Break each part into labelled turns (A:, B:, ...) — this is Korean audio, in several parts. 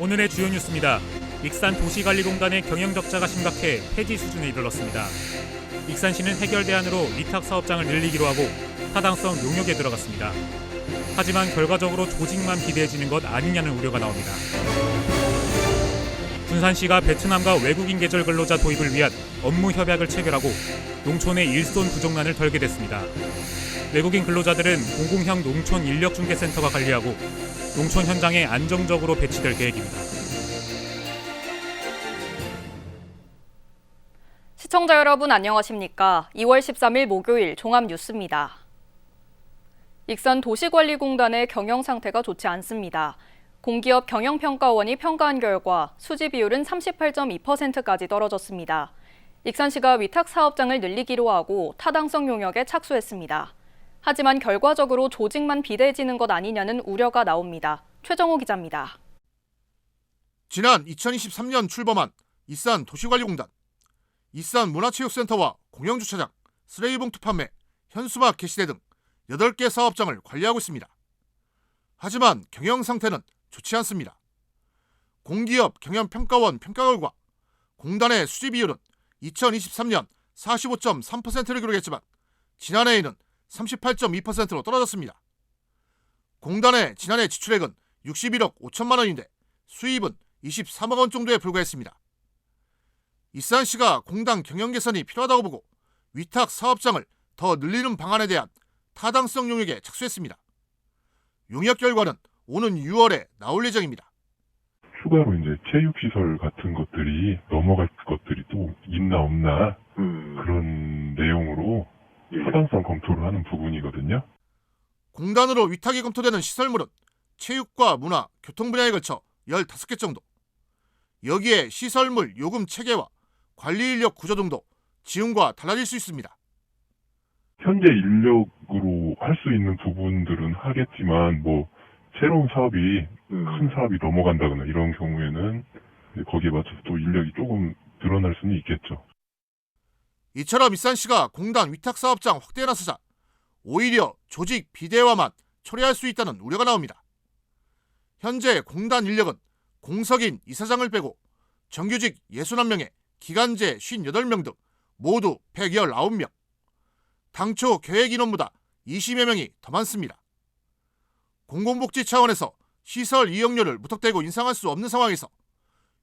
A: 오늘의 주요 뉴스입니다. 익산 도시관리공단의 경영 적자가 심각해 폐지 수준에 이르렀습니다. 익산시는 해결 대안으로 위탁 사업장을 늘리기로 하고 타당성 용역에 들어갔습니다. 하지만 결과적으로 조직만 비대해지는 것 아니냐는 우려가 나옵니다. 군산시가 베트남과 외국인 계절 근로자 도입을 위한 업무 협약을 체결하고 농촌의 일손 부족난을 덜게 됐습니다. 외국인 근로자들은 공공형 농촌 인력중개센터가 관리하고 농촌 현장에 안정적으로 배치될 계획입니다.
B: 시청자 여러분 안녕하십니까? 2월 13일 목요일 종합뉴스입니다. 익산 도시관리공단의 경영 상태가 좋지 않습니다. 공기업 경영평가원이 평가한 결과 수지 비율은 38.2%까지 떨어졌습니다. 익산시가 위탁 사업장을 늘리기로 하고 타당성 용역에 착수했습니다. 하지만 결과적으로 조직만 비대해지는 것 아니냐는 우려가 나옵니다. 최정호 기자입니다.
C: 지난 2023년 출범한 익산 도시관리공단, 익산 문화체육센터와 공영주차장, 쓰레기봉투 판매, 현수막 게시대 등 8개 사업장을 관리하고 있습니다. 하지만 경영 상태는 좋지 않습니다. 공기업 경영평가원 평가 결과 공단의 수지 비율은 2023년 45.3%를 기록했지만 지난해에는 38.2%로 떨어졌습니다. 공단의 지난해 지출액은 61억 5천만 원인데 수입은 23억 원 정도에 불과했습니다. 익산시가 공단 경영 개선이 필요하다고 보고 위탁 사업장을 더 늘리는 방안에 대한 타당성 용역에 착수했습니다. 용역 결과는 오는 6월에 나올 예정입니다.
D: 추가로 이제 체육시설 같은 것들이 넘어갈 것들이 또 있나 없나 그런 내용으로 타당성 검토를 하는 부분이거든요.
C: 공단으로 위탁이 검토되는 시설물은 체육과 문화, 교통 분야에 걸쳐 15개 정도. 여기에 시설물 요금 체계와 관리 인력 구조 등도 지금과 달라질 수 있습니다.
D: 현재 인력으로 할 수 있는 부분들은 하겠지만 새로운 사업이 큰 사업이 넘어간다거나 이런 경우에는 거기에 맞춰서 또 인력이 조금 늘어날 수는 있겠죠.
C: 이처럼 익산시가 공단 위탁 사업장 확대에 나서자 오히려 조직 비대화만 초래할 수 있다는 우려가 나옵니다. 현재 공단 인력은 공석인 이사장을 빼고 정규직 61명에 기간제 58명 등 모두 119명. 당초 계획 인원보다 20여 명이 더 많습니다. 공공복지 차원에서 시설 이용료를 무턱대고 인상할 수 없는 상황에서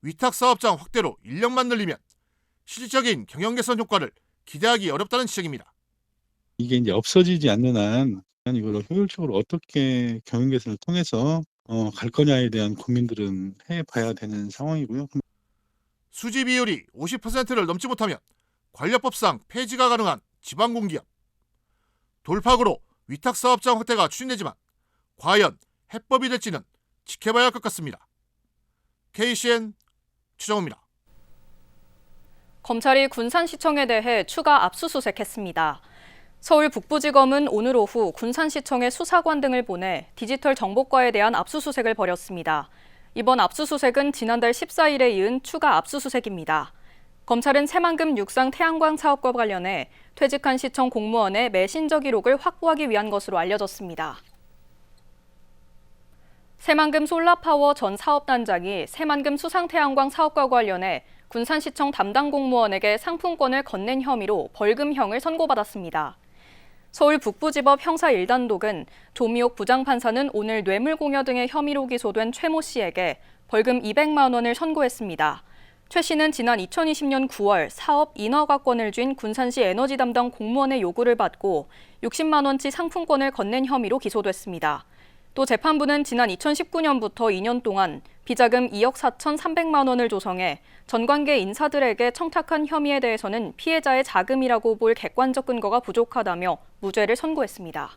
C: 위탁 사업장 확대로 인력만 늘리면 실질적인 경영 개선 효과를 기대하기 어렵다는 지적입니다.
E: 이게 이제 없어지지 않는 한 이걸 효율적으로 어떻게 경영 개선을 통해서 갈 거냐에 대한 고민들은 해봐야 되는 상황이고요.
C: 수지 비율이 50%를 넘지 못하면 관련법상 폐지가 가능한 지방공기업. 돌파구로 위탁 사업장 확대가 추진되지만 과연 해법이 될지는 지켜봐야 할 것 같습니다. KCN 최정호입니다.
B: 검찰이 군산시청에 대해 추가 압수수색했습니다. 서울 북부지검은 오늘 오후 군산시청에 수사관 등을 보내 디지털 정보과에 대한 압수수색을 벌였습니다. 이번 압수수색은 지난달 14일에 이은 추가 압수수색입니다. 검찰은 새만금 육상 태양광 사업과 관련해 퇴직한 시청 공무원의 메신저 기록을 확보하기 위한 것으로 알려졌습니다. 새만금 솔라파워 전 사업단장이 새만금 수상태양광 사업과 관련해 군산시청 담당 공무원에게 상품권을 건넨 혐의로 벌금형을 선고받았습니다. 서울 북부지법 형사 1단독은 조미옥 부장판사는 오늘 뇌물공여 등의 혐의로 기소된 최 모 씨에게 벌금 200만 원을 선고했습니다. 최 씨는 지난 2020년 9월 사업 인허가권을 쥔 군산시 에너지 담당 공무원의 요구를 받고 60만 원치 상품권을 건넨 혐의로 기소됐습니다. 또 재판부는 지난 2019년부터 2년 동안 비자금 2억 4,300만 원을 조성해 전관계 인사들에게 청탁한 혐의에 대해서는 피해자의 자금이라고 볼 객관적 근거가 부족하다며 무죄를 선고했습니다.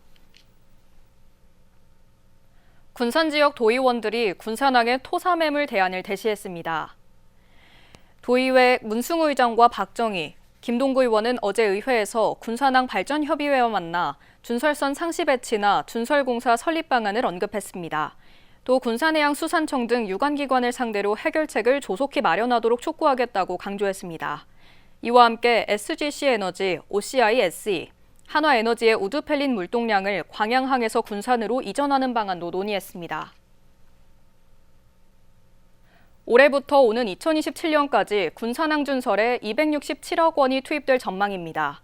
B: 군산 지역 도의원들이 군산항의 토사매물 대안을 제시했습니다. 도의회 문승우 의장과 박정희, 김동구 의원은 어제 의회에서 군산항 발전협의회와 만나 준설선 상시 배치나 준설공사 설립 방안을 언급했습니다. 또 군산해양수산청 등 유관기관을 상대로 해결책을 조속히 마련하도록 촉구하겠다고 강조했습니다. 이와 함께 SGC에너지, OCI-SE, 한화에너지의 우드펠린 물동량을 광양항에서 군산으로 이전하는 방안도 논의했습니다. 올해부터 오는 2027년까지 군산항준설에 267억 원이 투입될 전망입니다.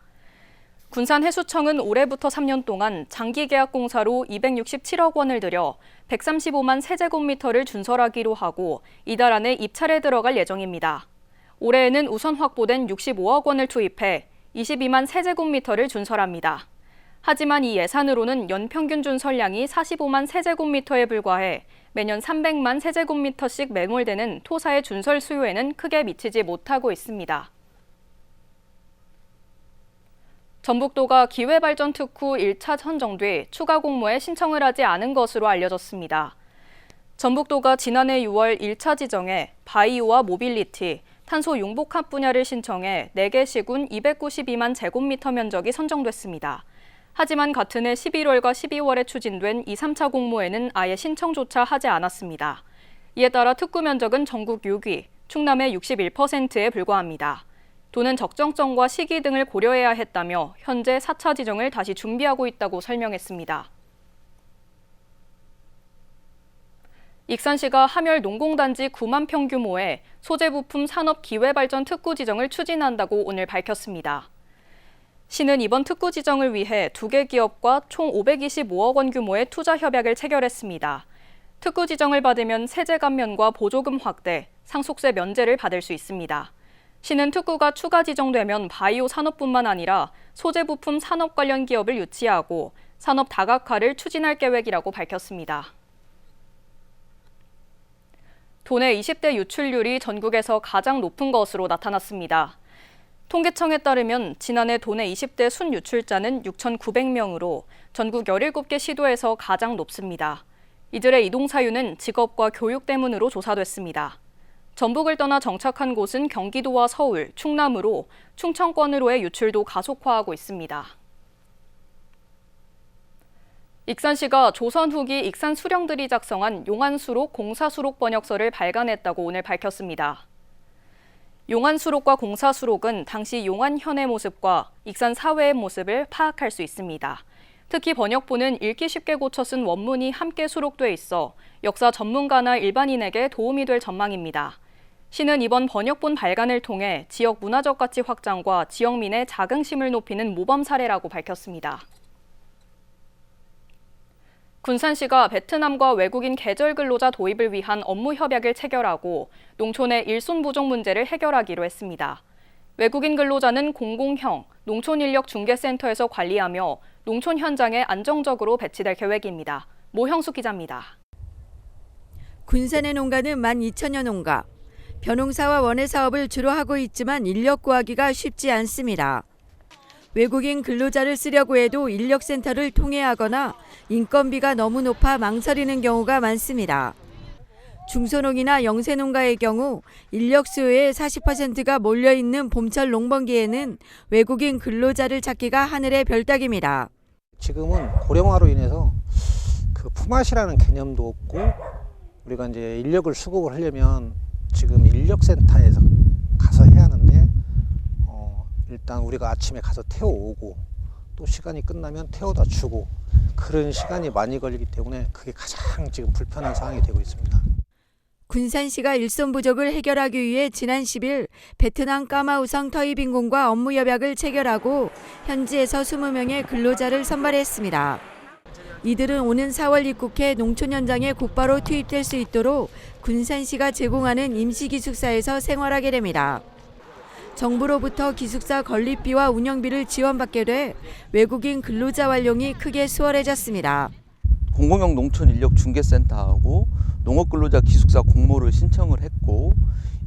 B: 군산해수청은 올해부터 3년 동안 장기계약공사로 267억 원을 들여 135만 세제곱미터를 준설하기로 하고 이달 안에 입찰에 들어갈 예정입니다. 올해에는 우선 확보된 65억 원을 투입해 22만 세제곱미터를 준설합니다. 하지만 이 예산으로는 연평균 준설량이 45만 세제곱미터에 불과해 매년 300만 세제곱미터씩 매몰되는 토사의 준설 수요에는 크게 미치지 못하고 있습니다. 전북도가 기회발전 특구 1차 선정 뒤 추가 공모에 신청을 하지 않은 것으로 알려졌습니다. 전북도가 지난해 6월 1차 지정에 바이오와 모빌리티, 탄소 융복합 분야를 신청해 4개 시군 292만 제곱미터 면적이 선정됐습니다. 하지만 같은 해 11월과 12월에 추진된 2, 3차 공모에는 아예 신청조차 하지 않았습니다. 이에 따라 특구 면적은 전국 6위, 충남의 61%에 불과합니다. 도는 적정성과 시기 등을 고려해야 했다며 현재 4차 지정을 다시 준비하고 있다고 설명했습니다. 익산시가 함열 농공단지 9만 평 규모의 소재부품 산업 기회발전 특구 지정을 추진한다고 오늘 밝혔습니다. 시는 이번 특구 지정을 위해 2개 기업과 총 525억 원 규모의 투자 협약을 체결했습니다. 특구 지정을 받으면 세제 감면과 보조금 확대, 상속세 면제를 받을 수 있습니다. 시는 특구가 추가 지정되면 바이오 산업뿐만 아니라 소재 부품 산업 관련 기업을 유치하고 산업 다각화를 추진할 계획이라고 밝혔습니다. 도내 20대 유출률이 전국에서 가장 높은 것으로 나타났습니다. 통계청에 따르면 지난해 도내 20대 순유출자는 6,900명으로 전국 17개 시도에서 가장 높습니다. 이들의 이동 사유는 직업과 교육 때문으로 조사됐습니다. 전북을 떠나 정착한 곳은 경기도와 서울, 충남으로 충청권으로의 유출도 가속화하고 있습니다. 익산시가 조선 후기 익산 수령들이 작성한 용안수록 공사수록 번역서를 발간했다고 오늘 밝혔습니다. 용안수록과 공사수록은 당시 용안현의 모습과 익산 사회의 모습을 파악할 수 있습니다. 특히 번역본은 읽기 쉽게 고쳐 쓴 원문이 함께 수록돼 있어 역사 전문가나 일반인에게 도움이 될 전망입니다. 시는 이번 번역본 발간을 통해 지역 문화적 가치 확장과 지역민의 자긍심을 높이는 모범 사례라고 밝혔습니다. 군산시가 베트남과 외국인 계절 근로자 도입을 위한 업무 협약을 체결하고 농촌의 일손 부족 문제를 해결하기로 했습니다. 외국인 근로자는 공공형 농촌인력중개센터에서 관리하며 농촌 현장에 안정적으로 배치될 계획입니다. 모형숙 기자입니다.
F: 군산의 농가는 12,000여 농가. 벼농사와 원예 사업을 주로 하고 있지만 인력 구하기가 쉽지 않습니다. 외국인 근로자를 쓰려고 해도 인력센터를 통해하거나 인건비가 너무 높아 망설이는 경우가 많습니다. 중소농이나 영세농가의 경우 인력 수요의 40%가 몰려있는 봄철 농번기에는 외국인 근로자를 찾기가 하늘의 별따기입니다.
G: 지금은 고령화로 인해서 그 품앗이라는 개념도 없고 우리가 이제 인력을 수급을 하려면 지금 인력센터에서 가서 해야 하는데 일단 우리가 아침에 가서 태워오고 또 시간이 끝나면 태워다 주고 그런 시간이 많이 걸리기 때문에 그게 가장 지금 불편한 상황이 되고 있습니다.
F: 군산시가 일손 부족을 해결하기 위해 지난 10일 베트남 까마우성 터이빈공과 업무 협약을 체결하고 현지에서 20명의 근로자를 선발했습니다. 이들은 오는 4월 입국해 농촌 현장에 곧바로 투입될 수 있도록 군산시가 제공하는 임시기숙사에서 생활하게 됩니다. 정부로부터 기숙사 건립비와 운영비를 지원받게 돼 외국인 근로자 활용이 크게 수월해졌습니다.
H: 공공형 농촌 인력 중개센터하고 농업근로자 기숙사 공모를 신청을 했고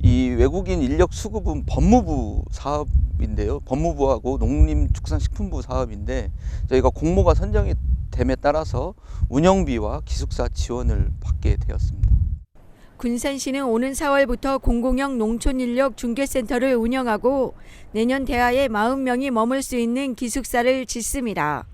H: 이 외국인 인력 수급은 법무부 사업인데요. 법무부하고 농림축산식품부 사업인데 저희가 공모가 선정이 됨에 따라서 운영비와 기숙사 지원을 받게 되었습니다.
F: 군산시는 오는 4월부터 공공형 농촌인력 중개센터를 운영하고 내년 대하에 40명이 머물 수 있는 기숙사를 짓습니다.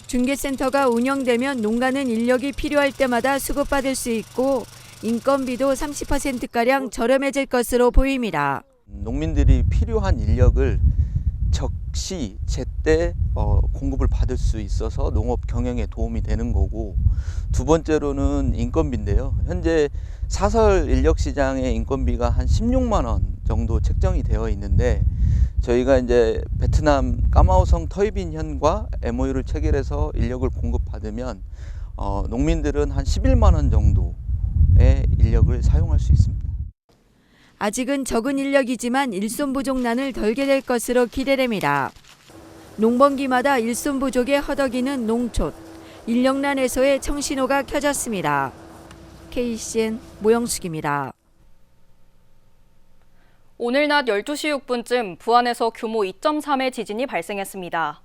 F: 중개센터가 운영되면 농가는 인력이 필요할 때마다 수급받을 수 있고 인건비도 30%가량 저렴해질 것으로 보입니다.
H: 농민들이 필요한 인력을 적시 제때 공급을 받을 수 있어서 농업 경영에 도움이 되는 거고, 두 번째로는 인건비인데요. 현재 사설 인력 시장의 인건비가 한 16만 원 정도 책정이 되어 있는데, 저희가 이제 베트남 까마오성 터이빈 현과 MOU를 체결해서 인력을 공급받으면 농민들은 한 11만 원 정도의 인력을 사용할 수 있습니다.
F: 아직은 적은 인력이지만 일손 부족난을 덜게 될 것으로 기대됩니다. 농번기마다 일손 부족에 허덕이는 농촌, 인력난 해소에 청신호가 켜졌습니다. KCN 모영숙입니다.
B: 오늘 낮 12시 6분쯤 부안에서 규모 2.3의 지진이 발생했습니다.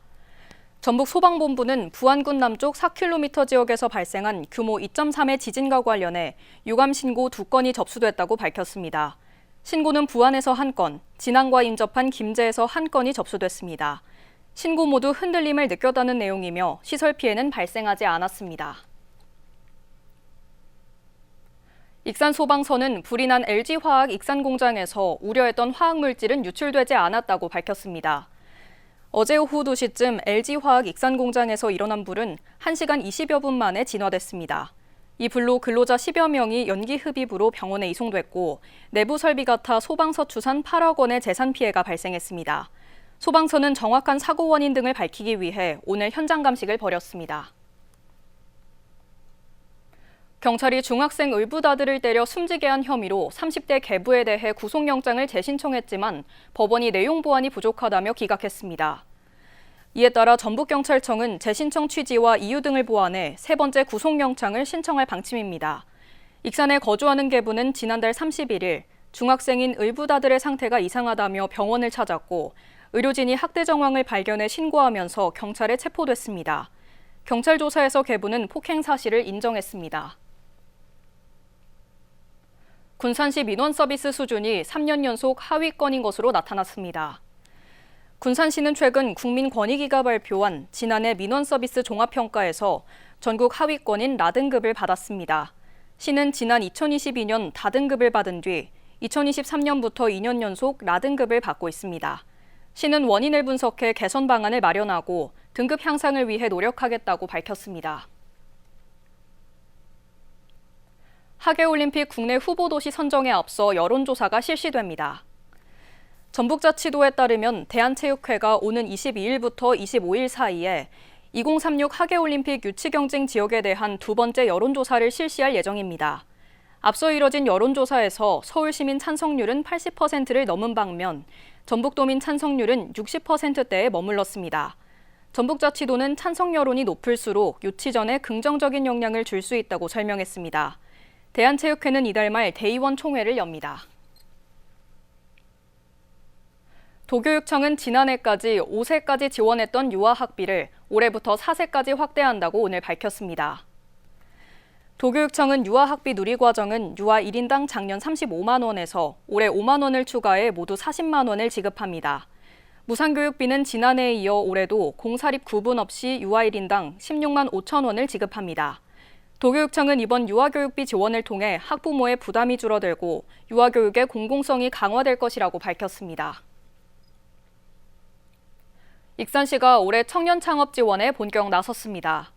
B: 전북 소방본부는 부안군 남쪽 4km 지역에서 발생한 규모 2.3의 지진과 관련해 유감 신고 2건이 접수됐다고 밝혔습니다. 신고는 부안에서 1건, 진안과 인접한 김제에서 1건이 접수됐습니다. 신고 모두 흔들림을 느꼈다는 내용이며 시설 피해는 발생하지 않았습니다. 익산소방서는 불이 난 LG화학 익산공장에서 우려했던 화학물질은 유출되지 않았다고 밝혔습니다. 어제 오후 2시쯤 LG화학 익산공장에서 일어난 불은 1시간 20여 분 만에 진화됐습니다. 이 불로 근로자 10여 명이 연기 흡입으로 병원에 이송됐고, 내부 설비가 타 소방서 추산 8억 원의 재산 피해가 발생했습니다. 소방서는 정확한 사고 원인 등을 밝히기 위해 오늘 현장 감식을 벌였습니다. 경찰이 중학생 을부다들을 때려 숨지게 한 혐의로 30대 계부에 대해 구속영장을 재신청했지만 법원이 내용 보완이 부족하다며 기각했습니다. 이에 따라 전북경찰청은 재신청 취지와 이유 등을 보완해 세 번째 구속영장을 신청할 방침입니다. 익산에 거주하는 계부는 지난달 31일 중학생인 을부다들의 상태가 이상하다며 병원을 찾았고, 의료진이 학대 정황을 발견해 신고하면서 경찰에 체포됐습니다. 경찰 조사에서 계부는 폭행 사실을 인정했습니다. 군산시 민원 서비스 수준이 3년 연속 하위권인 것으로 나타났습니다. 군산시는 최근 국민권익위가 발표한 지난해 민원 서비스 종합평가에서 전국 하위권인 라등급을 받았습니다. 시는 지난 2022년 다등급을 받은 뒤 2023년부터 2년 연속 라등급을 받고 있습니다. 시는 원인을 분석해 개선 방안을 마련하고 등급 향상을 위해 노력하겠다고 밝혔습니다. 하계올림픽 국내 후보도시 선정에 앞서 여론조사가 실시됩니다. 전북자치도에 따르면 대한체육회가 오는 22일부터 25일 사이에 2036 하계올림픽 유치경쟁 지역에 대한 두 번째 여론조사를 실시할 예정입니다. 앞서 이뤄진 여론조사에서 서울시민 찬성률은 80%를 넘은 반면 전북도민 찬성률은 60%대에 머물렀습니다. 전북자치도는 찬성 여론이 높을수록 유치 전에 긍정적인 영향을 줄 수 있다고 설명했습니다. 대한체육회는 이달 말 대의원 총회를 엽니다. 도교육청은 지난해까지 5세까지 지원했던 유아학비를 올해부터 4세까지 확대한다고 오늘 밝혔습니다. 도교육청은 유아학비 누리과정은 유아 1인당 작년 35만 원에서 올해 5만 원을 추가해 모두 40만 원을 지급합니다. 무상교육비는 지난해에 이어 올해도 공사립 구분 없이 유아 1인당 16만 5천 원을 지급합니다. 도교육청은 이번 유아교육비 지원을 통해 학부모의 부담이 줄어들고 유아교육의 공공성이 강화될 것이라고 밝혔습니다. 익산시가 올해 청년 창업 지원에 본격 나섰습니다.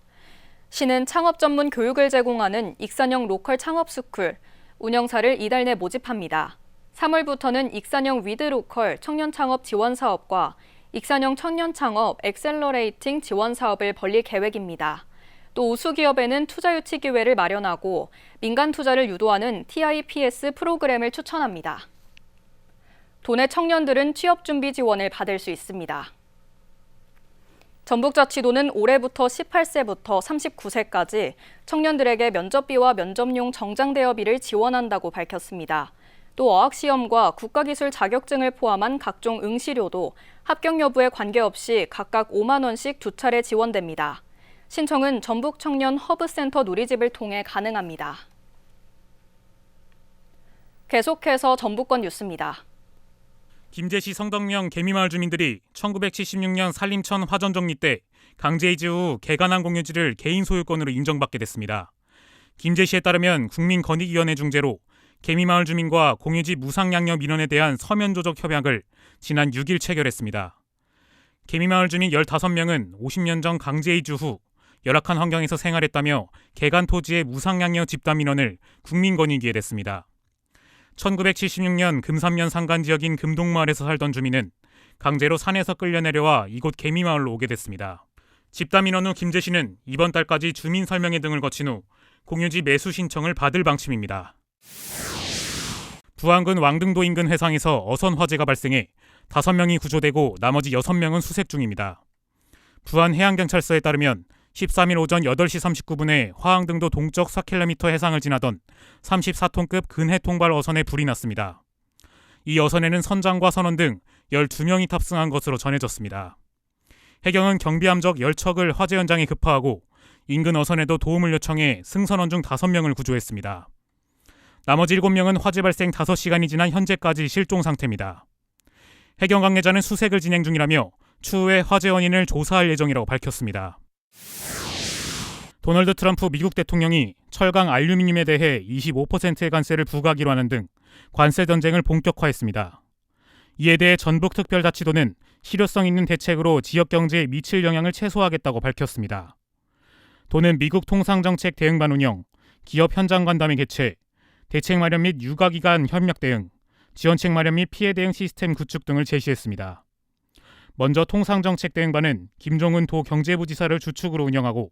B: 시는 창업 전문 교육을 제공하는 익산형 로컬 창업스쿨 운영사를 이달 내 모집합니다. 3월부터는 익산형 위드로컬 청년 창업 지원 사업과 익산형 청년 창업 엑셀러레이팅 지원 사업을 벌릴 계획입니다. 또 우수기업에는 투자 유치 기회를 마련하고 민간 투자를 유도하는 TIPS 프로그램을 추천합니다. 도내 청년들은 취업 준비 지원을 받을 수 있습니다. 전북자치도는 올해부터 18세부터 39세까지 청년들에게 면접비와 면접용 정장 대여비를 지원한다고 밝혔습니다. 또 어학시험과 국가기술 자격증을 포함한 각종 응시료도 합격 여부에 관계없이 각각 5만 원씩 2차례 지원됩니다. 신청은 전북청년 허브센터 누리집을 통해 가능합니다. 계속해서 전북권 뉴스입니다.
A: 김제시 성덕면 개미마을 주민들이 1976년 산림천 화전 정리 때 강제이주 후 개간한 공유지를 개인 소유권으로 인정받게 됐습니다. 김제시에 따르면 국민권익위원회 중재로 개미마을 주민과 공유지 무상양념 민원에 대한 서면 조적 협약을 지난 6일 체결했습니다. 개미마을 주민 15명은 50년 전 강제 이주 후 열악한 환경에서 생활했다며 개간 토지의 무상양려 집단 민원을 국민권익위에 냈습니다. 1976년 금삼면 산간 지역인 금동마을에서 살던 주민은 강제로 산에서 끌려 내려와 이곳 개미마을로 오게 됐습니다. 집단 민원 후 김재 씨는 이번 달까지 주민 설명회 등을 거친 후 공유지 매수 신청을 받을 방침입니다. 부안군 왕등도 인근 회상에서 어선 화재가 발생해 5명이 구조되고 나머지 6명은 수색 중입니다. 부안해양경찰서에 따르면 13일 오전 8시 39분에 화항등도 동쪽 4km 해상을 지나던 34톤급 근해통발 어선에 불이 났습니다. 이 어선에는 선장과 선원 등 12명이 탑승한 것으로 전해졌습니다. 해경은 경비함적 10척을 화재 현장에 급파하고 인근 어선에도 도움을 요청해 승선원 중 5명을 구조했습니다. 나머지 7명은 화재 발생 5시간이 지난 현재까지 실종 상태입니다. 해경 관계자는 수색을 진행 중이라며 추후에 화재 원인을 조사할 예정이라고 밝혔습니다. 도널드 트럼프 미국 대통령이 철강 알루미늄에 대해 25%의 관세를 부과하기로 하는 등 관세 전쟁을 본격화했습니다. 이에 대해 전북특별자치도는 실효성 있는 대책으로 지역 경제에 미칠 영향을 최소화하겠다고 밝혔습니다. 도는 미국 통상정책 대응반 운영, 기업 현장 간담회 개최, 대책 마련 및 유가기관 협력 대응, 지원책 마련 및 피해 대응 시스템 구축 등을 제시했습니다. 먼저 통상정책 대응반은 김종은 도 경제부지사를 주축으로 운영하고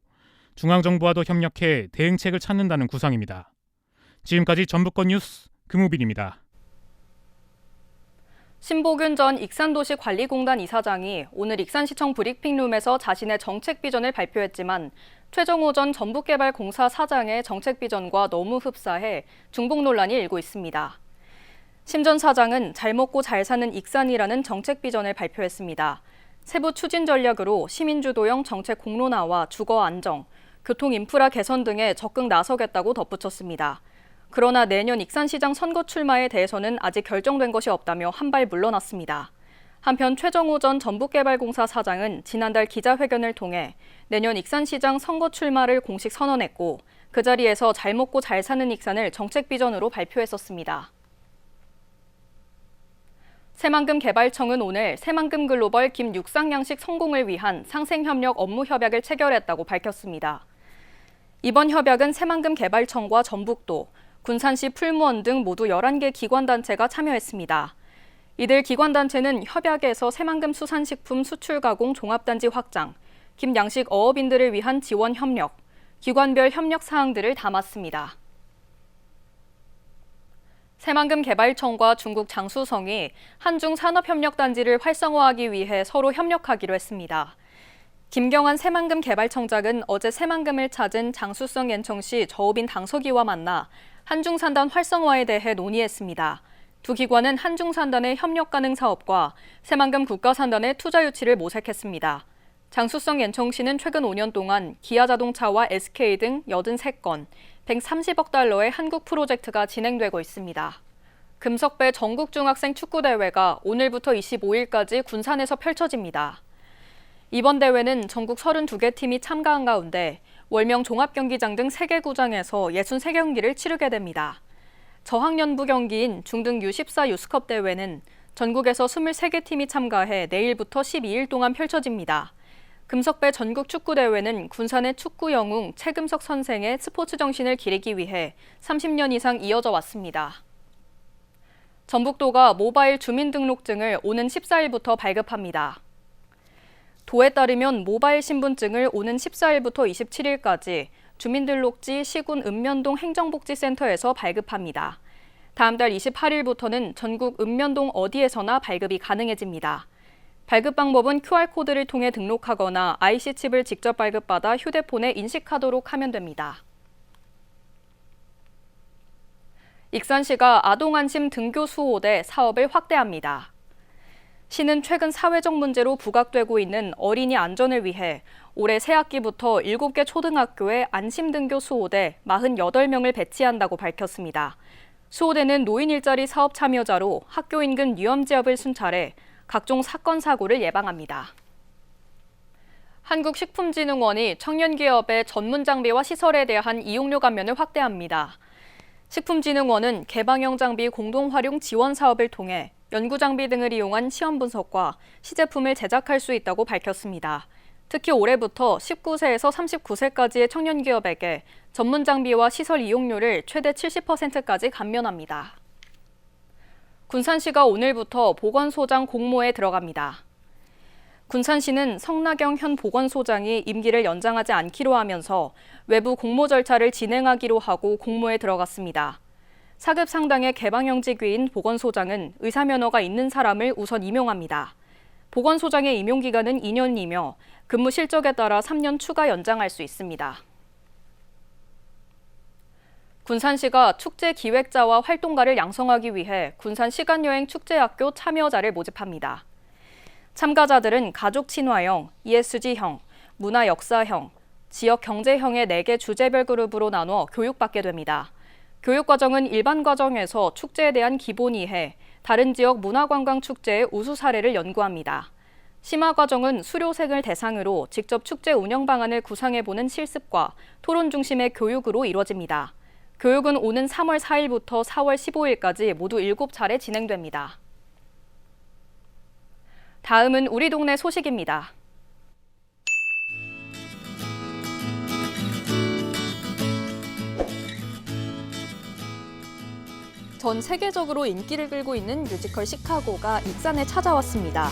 A: 중앙정부와도 협력해 대응책을 찾는다는 구상입니다. 지금까지 전북권 뉴스 금우빈입니다.
B: 신보균 전 익산도시관리공단 이사장이 오늘 익산시청 브리핑룸에서 자신의 정책 비전을 발표했지만 최정호 전 전북개발공사 사장의 정책 비전과 너무 흡사해 중복 논란이 일고 있습니다. 심 전 사장은 잘 먹고 잘 사는 익산이라는 정책 비전을 발표했습니다. 세부 추진 전략으로 시민주도형 정책 공론화와 주거 안정, 교통 인프라 개선 등에 적극 나서겠다고 덧붙였습니다. 그러나 내년 익산시장 선거 출마에 대해서는 아직 결정된 것이 없다며 한 발 물러났습니다. 한편 최정호 전 전북개발공사 사장은 지난달 기자회견을 통해 내년 익산시장 선거 출마를 공식 선언했고 그 자리에서 잘 먹고 잘 사는 익산을 정책 비전으로 발표했었습니다. 새만금 개발청은 오늘 새만금 글로벌 김육상양식 성공을 위한 상생협력 업무협약을 체결했다고 밝혔습니다. 이번 협약은 새만금 개발청과 전북도, 군산시 풀무원 등 모두 11개 기관단체가 참여했습니다. 이들 기관단체는 협약에서 새만금 수산식품 수출가공 종합단지 확장, 김양식 어업인들을 위한 지원 협력, 기관별 협력 사항들을 담았습니다. 새만금 개발청과 중국 장수성이 한중 산업협력단지를 활성화하기 위해 서로 협력하기로 했습니다. 김경환 새만금 개발청장은 어제 새만금을 찾은 장수성 옌청시 저우빈 당서기와 만나 한중산단 활성화에 대해 논의했습니다. 두 기관은 한중산단의 협력 가능 사업과 새만금 국가산단의 투자 유치를 모색했습니다. 장수성 옌청시는 최근 5년 동안 기아자동차와 SK 등 83건, 130억 달러의 한국 프로젝트가 진행되고 있습니다. 금석배 전국중학생 축구대회가 오늘부터 25일까지 군산에서 펼쳐집니다. 이번 대회는 전국 32개 팀이 참가한 가운데 월명 종합경기장 등 3개 구장에서 63경기를 치르게 됩니다. 저학년부 경기인 중등 U14 유스컵 대회는 전국에서 23개 팀이 참가해 내일부터 12일 동안 펼쳐집니다. 금석배 전국 축구대회는 군산의 축구 영웅 최금석 선생의 스포츠 정신을 기리기 위해 30년 이상 이어져 왔습니다. 전북도가 모바일 주민등록증을 오는 14일부터 발급합니다. 도에 따르면 모바일 신분증을 오는 14일부터 27일까지 주민등록지 시군 읍면동 행정복지센터에서 발급합니다. 다음 달 28일부터는 전국 읍면동 어디에서나 발급이 가능해집니다. 발급 방법은 QR코드를 통해 등록하거나 IC칩을 직접 발급받아 휴대폰에 인식하도록 하면 됩니다. 익산시가 아동안심 등교 수호대 사업을 확대합니다. 시는 최근 사회적 문제로 부각되고 있는 어린이 안전을 위해 올해 새학기부터 7개 초등학교에 안심등교 수호대 48명을 배치한다고 밝혔습니다. 수호대는 노인 일자리 사업 참여자로 학교 인근 위험지역을 순찰해 각종 사건, 사고를 예방합니다. 한국식품진흥원이 청년기업의 전문 장비와 시설에 대한 이용료 감면을 확대합니다. 식품진흥원은 개방형 장비 공동활용 지원 사업을 통해 연구 장비 등을 이용한 시험 분석과 시제품을 제작할 수 있다고 밝혔습니다. 특히 올해부터 19세에서 39세까지의 청년 기업에게 전문 장비와 시설 이용료를 최대 70%까지 감면합니다. 군산시가 오늘부터 보건소장 공모에 들어갑니다. 군산시는 성나경 현 보건소장이 임기를 연장하지 않기로 하면서 외부 공모 절차를 진행하기로 하고 공모에 들어갔습니다. 4급 상당의 개방형직위인 보건소장은 의사면허가 있는 사람을 우선 임용합니다. 보건소장의 임용기간은 2년이며 근무 실적에 따라 3년 추가 연장할 수 있습니다. 군산시가 축제 기획자와 활동가를 양성하기 위해 군산 시간여행 축제학교 참여자를 모집합니다. 참가자들은 가족 친화형, ESG형, 문화 역사형, 지역 경제형의 4개 주제별 그룹으로 나눠 교육받게 됩니다. 교육과정은 일반 과정에서 축제에 대한 기본 이해, 다른 지역 문화관광축제의 우수 사례를 연구합니다. 심화과정은 수료생을 대상으로 직접 축제 운영 방안을 구상해보는 실습과 토론 중심의 교육으로 이루어집니다. 교육은 오는 3월 4일부터 4월 15일까지 모두 7차례 진행됩니다. 다음은 우리 동네 소식입니다. 전 세계적으로 인기를 끌고 있는 뮤지컬 시카고가 익산에 찾아왔습니다.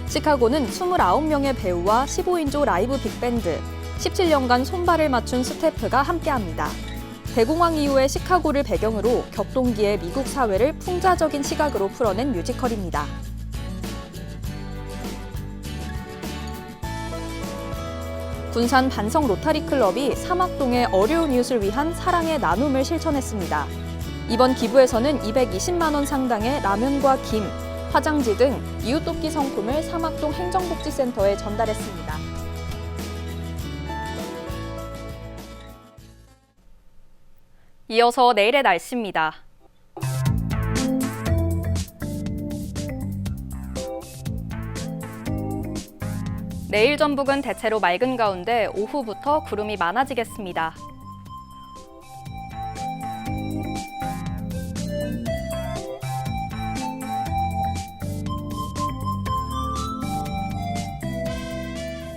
B: 시카고는 29명의 배우와 15인조 라이브 빅밴드, 17년간 손발을 맞춘 스태프가 함께합니다. 대공황 이후의 시카고를 배경으로 격동기의 미국 사회를 풍자적인 시각으로 풀어낸 뮤지컬입니다. 군산 반성 로타리 클럽이 사막동의 어려운 이웃을 위한 사랑의 나눔을 실천했습니다. 이번 기부에서는 220만 원 상당의 라면과 김, 화장지 등 이웃 돕기 성품을 사막동 행정복지센터에 전달했습니다. 이어서 내일의 날씨입니다. 내일 전북은 대체로 맑은 가운데 오후부터 구름이 많아지겠습니다.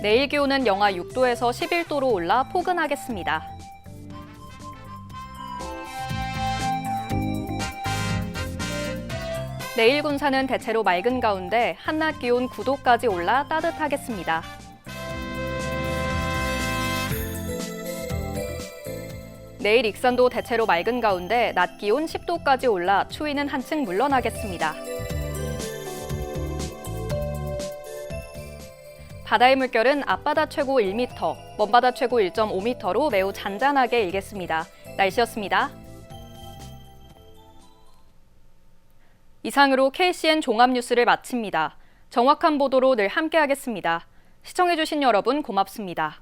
B: 내일 기온은 영하 6도에서 11도로 올라 포근하겠습니다. 내일 군산은 대체로 맑은 가운데 한낮 기온 9도까지 올라 따뜻하겠습니다. 내일 익산도 대체로 맑은 가운데 낮 기온 10도까지 올라 추위는 한층 물러나겠습니다. 바다의 물결은 앞바다 최고 1m, 먼바다 최고 1.5m로 매우 잔잔하게 일겠습니다. 날씨였습니다. 이상으로 KCN 종합뉴스를 마칩니다. 정확한 보도로 늘 함께하겠습니다. 시청해주신 여러분 고맙습니다.